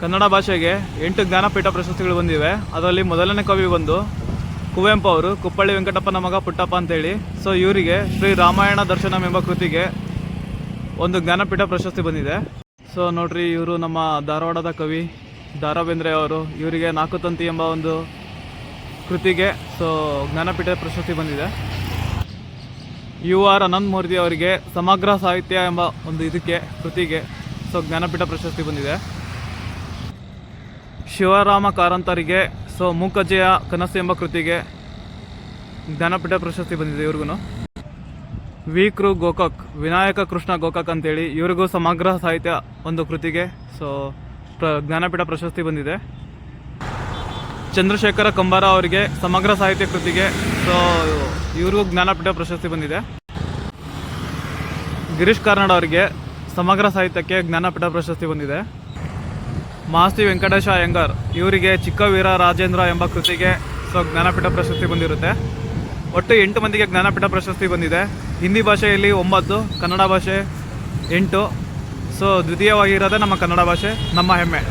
ಕನ್ನಡ ಭಾಷೆಗೆ 8 ಜ್ಞಾನಪೀಠ ಪ್ರಶಸ್ತಿಗಳು ಬಂದಿವೆ. ಅದರಲ್ಲಿ ಮೊದಲನೇ ಕವಿ ಬಂದು ಕುವೆಂಪು ಅವರು, ಕುಪ್ಪಳ್ಳಿ ವೆಂಕಟಪ್ಪನ ಮಗ ಪುಟ್ಟಪ್ಪ ಅಂತೇಳಿ. ಸೊ ಇವರಿಗೆ ಶ್ರೀ ರಾಮಾಯಣ ದರ್ಶನಂ ಎಂಬ ಕೃತಿಗೆ ಒಂದು ಜ್ಞಾನಪೀಠ ಪ್ರಶಸ್ತಿ ಬಂದಿದೆ. ಸೊ ನೋಡ್ರಿ, ಇವರು ನಮ್ಮ ಧಾರವಾಡದ ಕವಿ ದ ರಾ ಬೇಂದ್ರೆ ಅವರು. ಇವರಿಗೆ ನಾಲ್ಕು ತಂತಿ ಎಂಬ ಒಂದು ಕೃತಿಗೆ ಜ್ಞಾನಪೀಠ ಪ್ರಶಸ್ತಿ ಬಂದಿದೆ. UR ಅನಂತ್ ಮೂರ್ತಿ ಅವರಿಗೆ ಸಮಗ್ರ ಸಾಹಿತ್ಯ ಎಂಬ ಒಂದು ಕೃತಿಗೆ ಜ್ಞಾನಪೀಠ ಪ್ರಶಸ್ತಿ ಬಂದಿದೆ. ಶಿವರಾಮ ಕಾರಂತರಿಗೆ ಮೂಕಜ್ಜಿಯ ಕನಸು ಎಂಬ ಕೃತಿಗೆ ಜ್ಞಾನಪೀಠ ಪ್ರಶಸ್ತಿ ಬಂದಿದೆ ಇವ್ರಿಗೂ. ವಿ. ಗೋಕಾಕ್, ವಿನಾಯಕ ಕೃಷ್ಣ ಗೋಕಾಕ್ ಅಂತೇಳಿ, ಇವ್ರಿಗೂ ಸಮಗ್ರ ಸಾಹಿತ್ಯ ಒಂದು ಕೃತಿಗೆ ಜ್ಞಾನಪೀಠ ಪ್ರಶಸ್ತಿ ಬಂದಿದೆ. ಚಂದ್ರಶೇಖರ ಕಂಬಾರ ಅವರಿಗೆ ಸಮಗ್ರ ಸಾಹಿತ್ಯ ಕೃತಿಗೆ ಇವ್ರಿಗೂ ಜ್ಞಾನಪೀಠ ಪ್ರಶಸ್ತಿ ಬಂದಿದೆ. ಗಿರೀಶ್ ಕಾರ್ನಾಡ್ ಅವರಿಗೆ ಸಮಗ್ರ ಸಾಹಿತ್ಯಕ್ಕೆ ಜ್ಞಾನಪೀಠ ಪ್ರಶಸ್ತಿ ಬಂದಿದೆ. ಮಾಸ್ತಿ ವೆಂಕಟೇಶ ಅಯ್ಯಂಗಾರ್ ಇವರಿಗೆ ಚಿಕ್ಕ ವೀರ ರಾಜೇಂದ್ರ ಎಂಬ ಕೃತಿಗೆ ಜ್ಞಾನಪೀಠ ಪ್ರಶಸ್ತಿ ಬಂದಿರುತ್ತೆ. ಒಟ್ಟು 8 ಮಂದಿಗೆ ಜ್ಞಾನಪೀಠ ಪ್ರಶಸ್ತಿ ಬಂದಿದೆ. ಹಿಂದಿ ಭಾಷೆಯಲ್ಲಿ 9, ಕನ್ನಡ ಭಾಷೆ 8. ದ್ವಿತೀಯವಾಗಿರೋದೇ ನಮ್ಮ ಕನ್ನಡ ಭಾಷೆ, ನಮ್ಮ ಹೆಮ್ಮೆ.